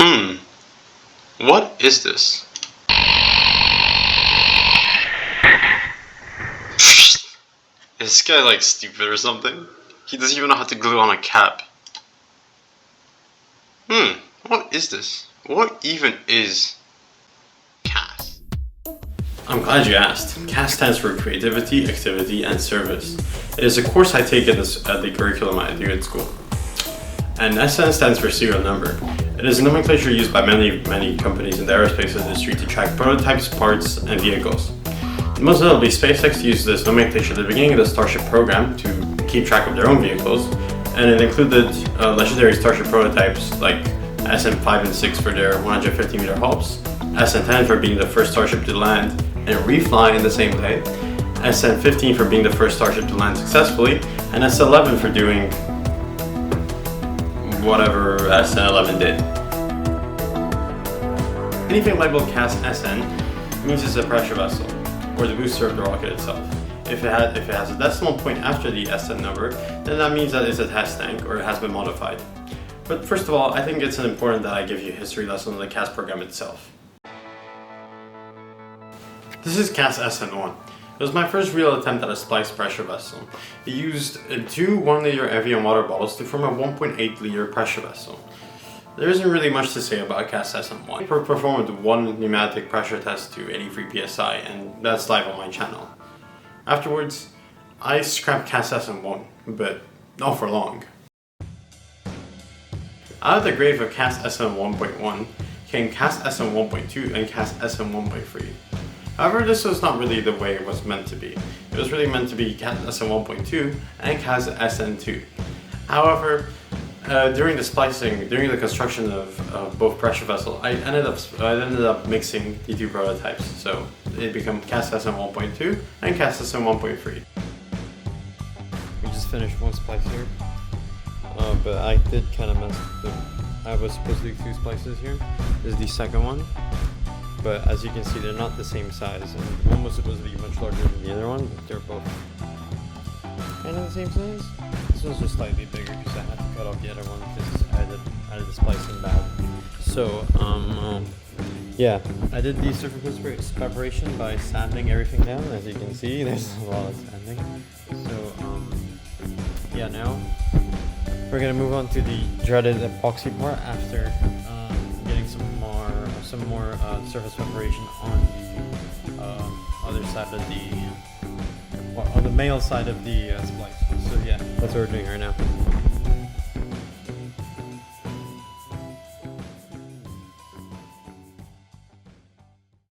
What is this? Is this guy like stupid or something? He doesn't even know how to glue on a cap. What is this? What even is CAS? I'm glad you asked. CAS stands for Creativity, Activity, and Service. It is a course I take at the curriculum I do at school. And SN stands for serial number. It is a nomenclature used by many companies in the aerospace industry to track prototypes, parts, and vehicles. Most notably, SpaceX used this nomenclature at the beginning of the Starship program to keep track of their own vehicles, and it included legendary Starship prototypes like SN5 and 6 for their 150-meter hops, SN10 for being the first Starship to land and refly in the same day, SN15 for being the first Starship to land successfully, and SN11 for doing whatever SN11 did. Anything labeled CAS SN means it's a pressure vessel, or the booster of the rocket itself. If it has a decimal point after the SN number, then that means that it's a test tank or it has been modified. But first of all, I think it's important that I give you a history lesson on the CAS program itself. This is CAS SN1. It was my first real attempt at a spliced pressure vessel. It used two 1-liter Evian water bottles to form a 1.8-liter pressure vessel. There isn't really much to say about CAS SN1. I performed one pneumatic pressure test to 83 psi, and that's live on my channel. Afterwards, I scrapped CAS SN1, but not for long. Out of the grave of CAS SN1.1 came CAS SN1.2 and CAS SN1.3. However, this was not really the way it was meant to be. It was really meant to be CAS SN1.2 and CAS SN2. However, during the construction of both pressure vessels, I ended up mixing the two prototypes, so it became CAS SN1.2 and CAS SN1.3. We just finished one splice here, but I did kind of mess with I was supposed to do 2 splices here. This is the second one, but as you can see, they're not the same size, and one was supposed to be much larger than the other one, but they're both kind of the same size. This one's just slightly bigger because I had to cut off the other one because I did the splicing bad. So, yeah, I did the surface preparation by sanding everything down. As you can see, there's a lot of sanding. So, yeah, now we're gonna move on to the dreaded epoxy part after getting some more surface preparation on the other side of on the male side of the splice. So yeah, that's what we're doing right now.